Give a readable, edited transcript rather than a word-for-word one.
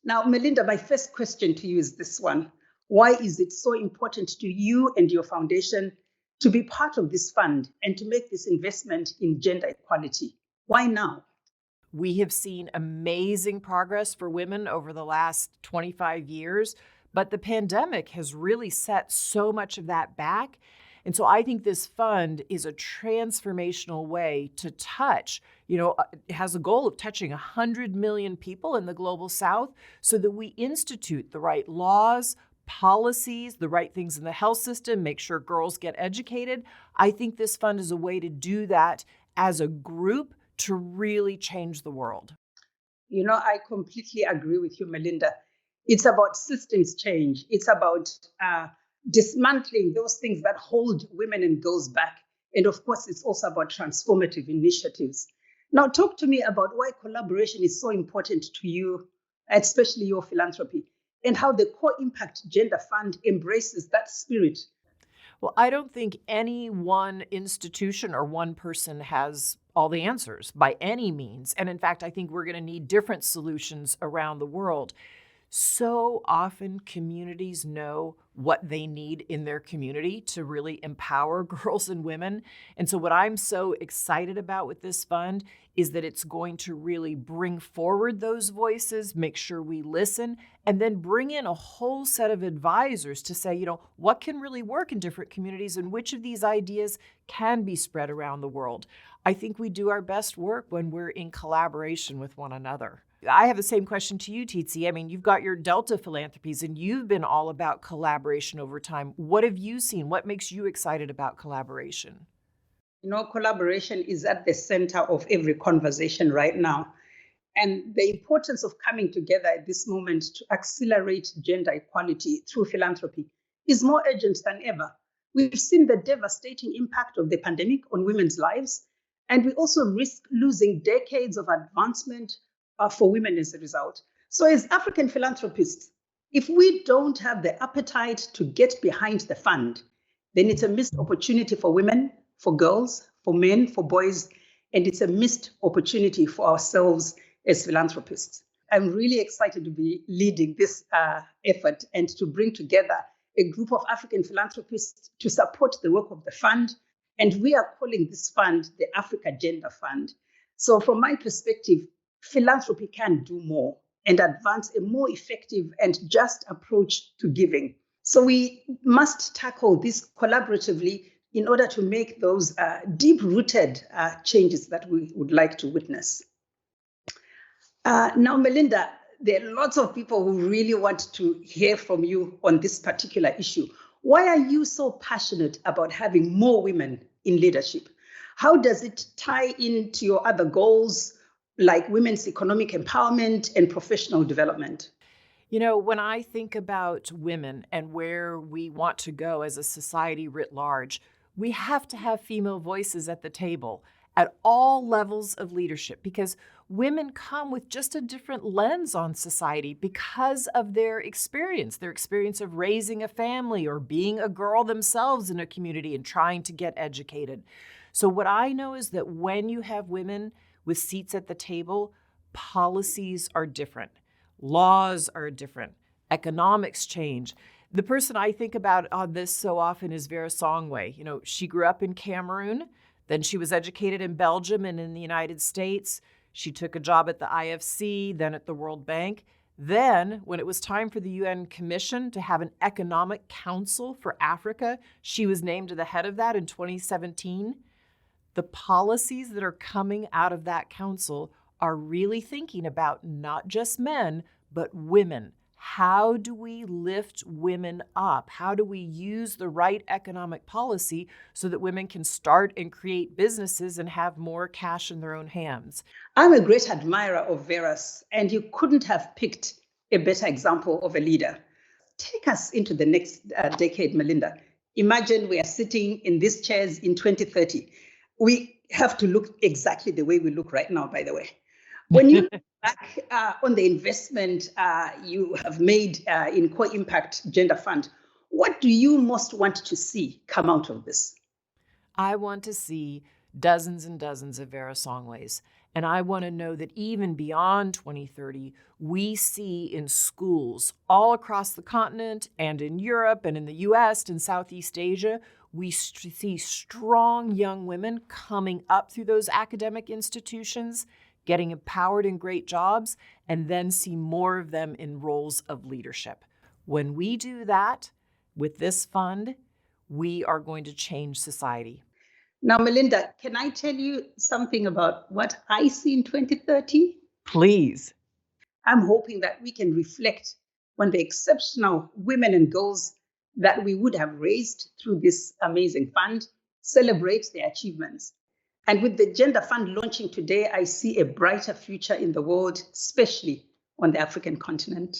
Now, Melinda, my first question to you is this one. Why is it so important to you and your foundation to be part of this fund and to make this investment in gender equality? Why now? We have seen amazing progress for women over the last 25 years, but the pandemic has really set so much of that back. And so I think this fund is a transformational way to touch, it has a goal of touching 100 million people in the global South so that we institute the right laws, policies, the right things in the health system, make sure girls get educated. I think this fund is a way to do that as a group to really change the world. I completely agree with you, Melinda. It's about systems change. It's about dismantling those things that hold women and girls back. And of course, it's also about transformative initiatives. Now, talk to me about why collaboration is so important to you, especially your philanthropy, and how the Core Impact Gender Fund embraces that spirit. Well, I don't think any one institution or one person has all the answers by any means. And in fact, I think we're going to need different solutions around the world. So often communities know what they need in their community to really empower girls and women. And so what I'm so excited about with this fund is that it's going to really bring forward those voices, make sure we listen, and then bring in a whole set of advisors to say, what can really work in different communities and which of these ideas can be spread around the world. I think we do our best work when we're in collaboration with one another. I have the same question to you, Tsitsi. I mean, you've got your Delta Philanthropies and you've been all about collaboration over time. What have you seen? What makes you excited about collaboration? Collaboration is at the center of every conversation right now. And the importance of coming together at this moment to accelerate gender equality through philanthropy is more urgent than ever. We've seen the devastating impact of the pandemic on women's lives, and we also risk losing decades of advancement for women as a result. So as African philanthropists, if we don't have the appetite to get behind the fund, then it's a missed opportunity for women, for girls, for men, for boys, and it's a missed opportunity for ourselves as philanthropists. I'm really excited to be leading this effort and to bring together a group of African philanthropists to support the work of the fund. And we are calling this fund the Africa Gender Fund. So from my perspective, philanthropy can do more and advance a more effective and just approach to giving. So we must tackle this collaboratively in order to make those deep-rooted changes that we would like to witness. Now, Melinda, there are lots of people who really want to hear from you on this particular issue. Why are you so passionate about having more women in leadership? How does it tie into your other goals, like women's economic empowerment and professional development? When I think about women and where we want to go as a society writ large, we have to have female voices at the table at all levels of leadership because women come with just a different lens on society because of their experience of raising a family or being a girl themselves in a community and trying to get educated. So what I know is that when you have women with seats at the table, policies are different, laws are different, economics change. The person I think about on this so often is Vera Songwe. She grew up in Cameroon, then she was educated in Belgium and in the United States. She took a job at the IFC, then at the World Bank. Then, when it was time for the UN Commission to have an economic council for Africa, she was named to the head of that in 2017. The policies that are coming out of that council are really thinking about not just men, but women. How do we lift women up? How do we use the right economic policy so that women can start and create businesses and have more cash in their own hands? I'm a great admirer of Vera's, and you couldn't have picked a better example of a leader. Take us into the next decade, Melinda. Imagine we are sitting in these chairs in 2030. We have to look exactly the way we look right now, by the way. When you look back on the investment you have made in Core Impact Gender Fund, what do you most want to see come out of this? I want to see dozens and dozens of Vera Songways. And I want to know that even beyond 2030, we see in schools all across the continent and in Europe and in the US and Southeast Asia, we see strong young women coming up through those academic institutions, getting empowered in great jobs, and then see more of them in roles of leadership. When we do that with this fund, we are going to change society. Now, Melinda, can I tell you something about what I see in 2030? Please. I'm hoping that we can reflect on the exceptional women and girls that we would have raised through this amazing fund, celebrate their achievements. And with the Gender Fund launching today, I see a brighter future in the world, especially on the African continent.